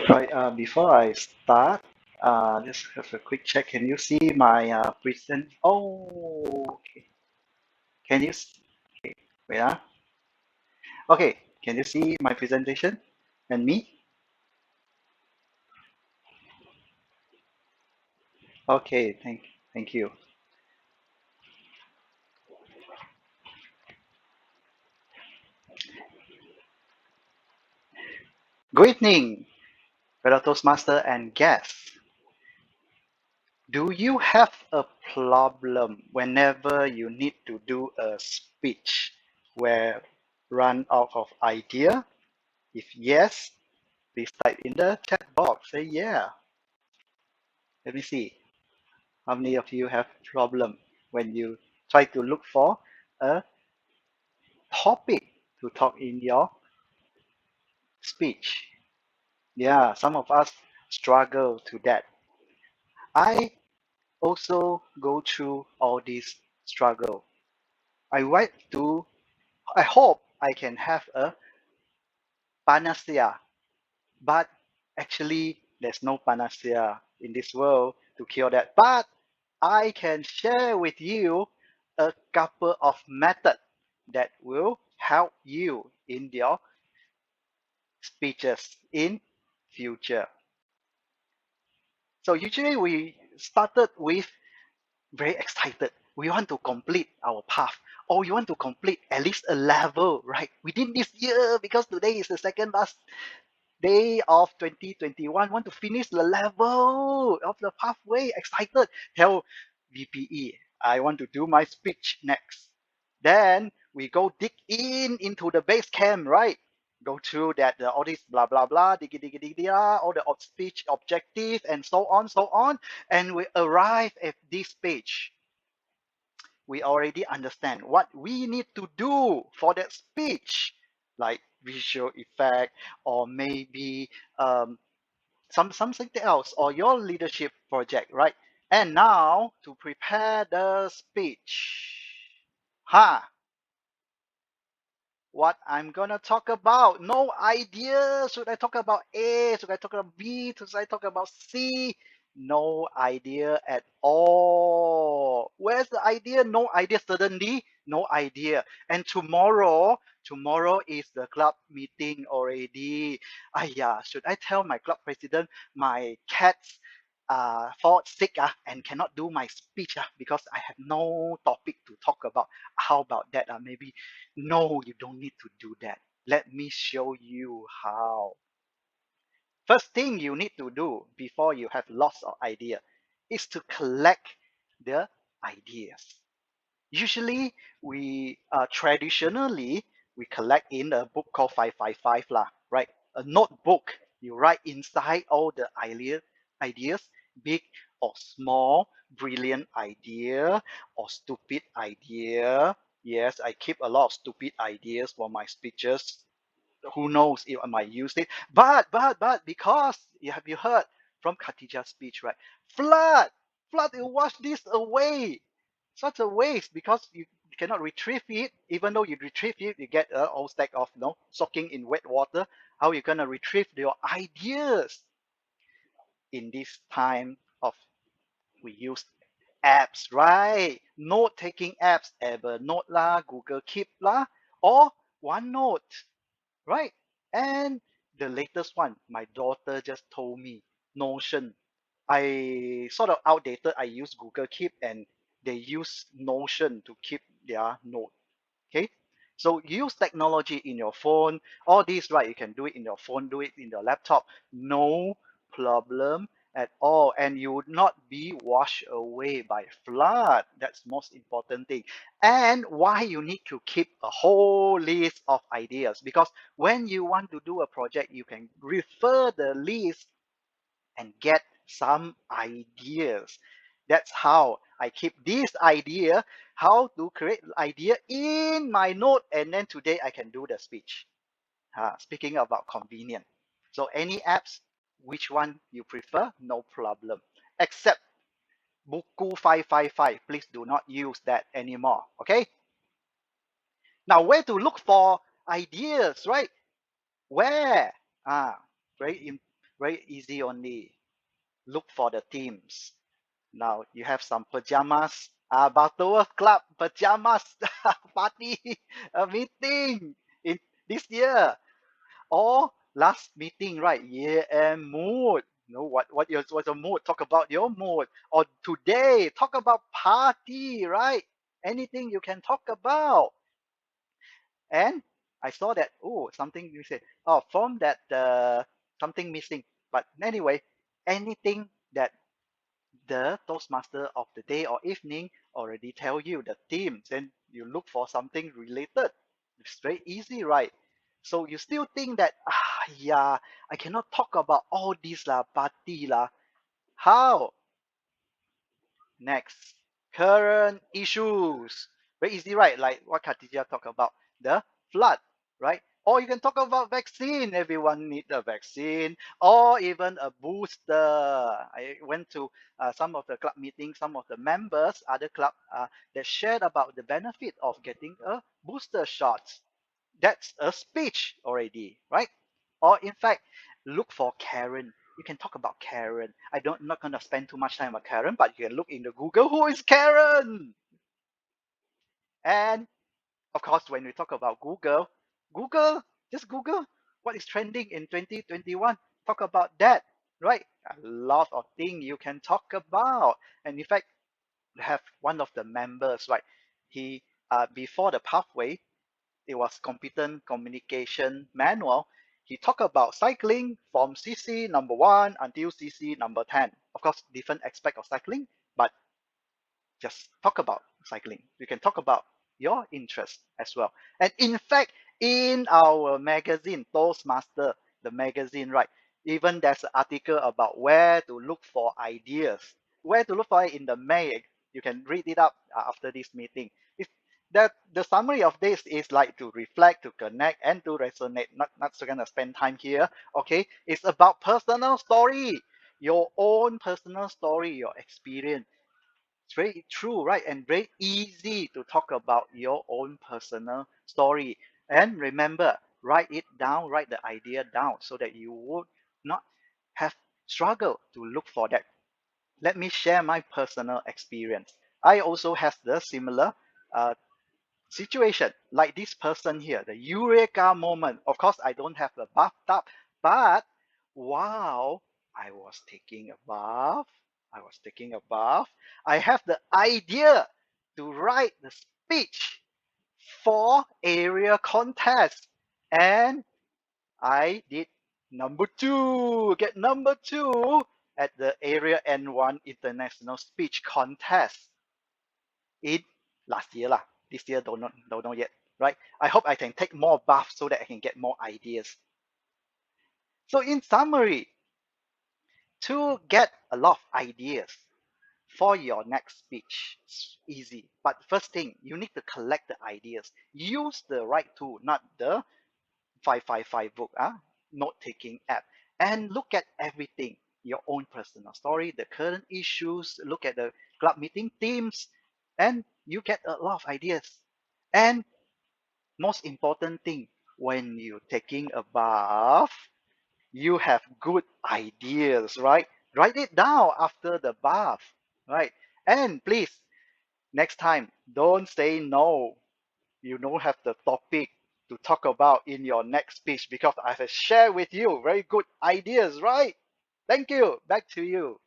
Right, before I start, just have a quick check. Can you see my present? Oh, okay. Can you? Okay, wait. Okay, can you see my presentation and me? Okay, thank you. Good evening, fellow Toastmaster and guests. Do you have a problem whenever you need to do a speech where run out of idea? If yes, please type in the chat box. Say yeah. Let me see. How many of you have problem when you try to look for a topic to talk in your speech? Yeah, some of us struggle to that. I also go through all this struggle. I want to, I hope I can have a panacea, but actually there's no panacea in this world to cure that. But I can share with you a couple of methods that will help you in your speeches in future. So usually we started with very excited. We want to complete our path, or we want to complete at least a level, right? Within this year, because today is the second last day of 2021, want to finish the level of the pathway, excited, tell VPE, I want to do my speech next. Then we go dig into the base camp, right? Go through that all this blah blah blah, diggy diggy diggy all the speech objective and so on, and we arrive at this page. We already understand what we need to do for that speech, like visual effect, or maybe something else, or your leadership project, right? And now to prepare the speech. Ha! What I'm gonna talk about. No idea. Should I talk about A? Should I talk about B? Should I talk about C? No idea at all. Where's the idea? No idea. Suddenly, no idea. And tomorrow is the club meeting already. Yeah, should I tell my club president my cat's fall sick and cannot do my speech because I have no topic to talk about? How about that? Maybe no, you don't need to do that. Let me show you how. First thing you need to do before you have lots of idea is to collect the ideas. Usually, we traditionally we collect in a book called 555 lah, right? A notebook. You write inside all the ideas, big or small, brilliant idea or stupid idea. Yes, I keep a lot of stupid ideas for my speeches. Who knows if I might use it? But because you heard from Khatija's speech, right? Flood will wash this away. Such a waste because you cannot retrieve it. Even though you retrieve it, you get a whole stack of soaking in wet water. How you gonna retrieve your ideas in this time of we use apps, right? Note taking apps, Evernote lah, Google Keep lah, or OneNote, right? And the latest one, my daughter just told me, Notion. I sort of outdated. I use Google Keep and they use Notion to keep their note. Okay. So use technology in your phone. All these, right? You can do it in your phone, do it in your laptop. No problem at all. And you would not be washed away by flood. That's most important thing. And why you need to keep a whole list of ideas? Because when you want to do a project, you can refer the list and get some ideas. That's how I keep this idea, how to create idea in my note, and then today I can do the speech. Speaking about convenient. So any apps, which one you prefer, no problem. Except Buku 555, please do not use that anymore. Okay? Now where to look for ideas, right? Where? Very Very easy only. Look for the themes. Now you have some pajamas, Butterworth Club pajamas party, a meeting in this year, or last meeting, right? Year end mood. You know what's your mood? Talk about your mood. Or today, talk about party, right? Anything you can talk about. And I saw that, oh, something you said, oh, from that something missing. But anyway, anything that the Toastmaster of the day or evening already tell you the themes, then you look for something related. It's very easy, right? So you still think that, yeah, I cannot talk about all this lah, party lah. How? Next, current issues. Very easy, right? Like what Khadija talked about, the flood, right? Or you can talk about vaccine. Everyone need a vaccine, or even a booster. I went to some of the club meetings, some of the members, other club that shared about the benefit of getting a booster shot. That's a speech already, right? Or in fact, look for Karen. You can talk about Karen. I'm not gonna spend too much time on Karen, but you can look into Google who is Karen. And of course, when we talk about Google, Google, just Google what is trending in 2021. Talk about that, right? A lot of things you can talk about. And in fact, we have one of the members, right? He before the pathway, it was competent communication manual. He talked about cycling from CC number 1 until CC number 10. Of course, different aspect of cycling, but just talk about cycling. You can talk about your interest as well. And in fact, in our magazine, Toastmaster, the magazine, right? Even there's an article about where to look for ideas, where to look for it in the mag. You can read it up after this meeting. If that the summary of this is like to reflect, to connect, and to resonate. Not so gonna spend time here. Okay, it's about personal story, your own personal story, your experience. It's very true, right? And very easy to talk about your own personal story. And remember, write it down, write the idea down so that you would not have struggle to look for that. Let me share my personal experience. I also have the similar uh, situation like this person here, the eureka moment. Of course, I don't have a bathtub, but while I was taking a bath, I have the idea to write the speech for area contest, and I did get number two at the area N1 international speech contest in last year lah. This year don't know yet, right? I hope I can take more baths so that I can get more ideas. So in summary, to get a lot of ideas for your next speech, it's easy. But first thing, you need to collect the ideas. Use the right tool, not the 555 book, note-taking app, and look at everything. Your own personal story, the current issues, look at the club meeting themes, and you get a lot of ideas. And most important thing, when you're taking a bath, you have good ideas, right? Write it down after the bath, right? And please, next time, don't say no. You don't have the topic to talk about in your next speech because I have shared with you very good ideas, right? Thank you. Back to you.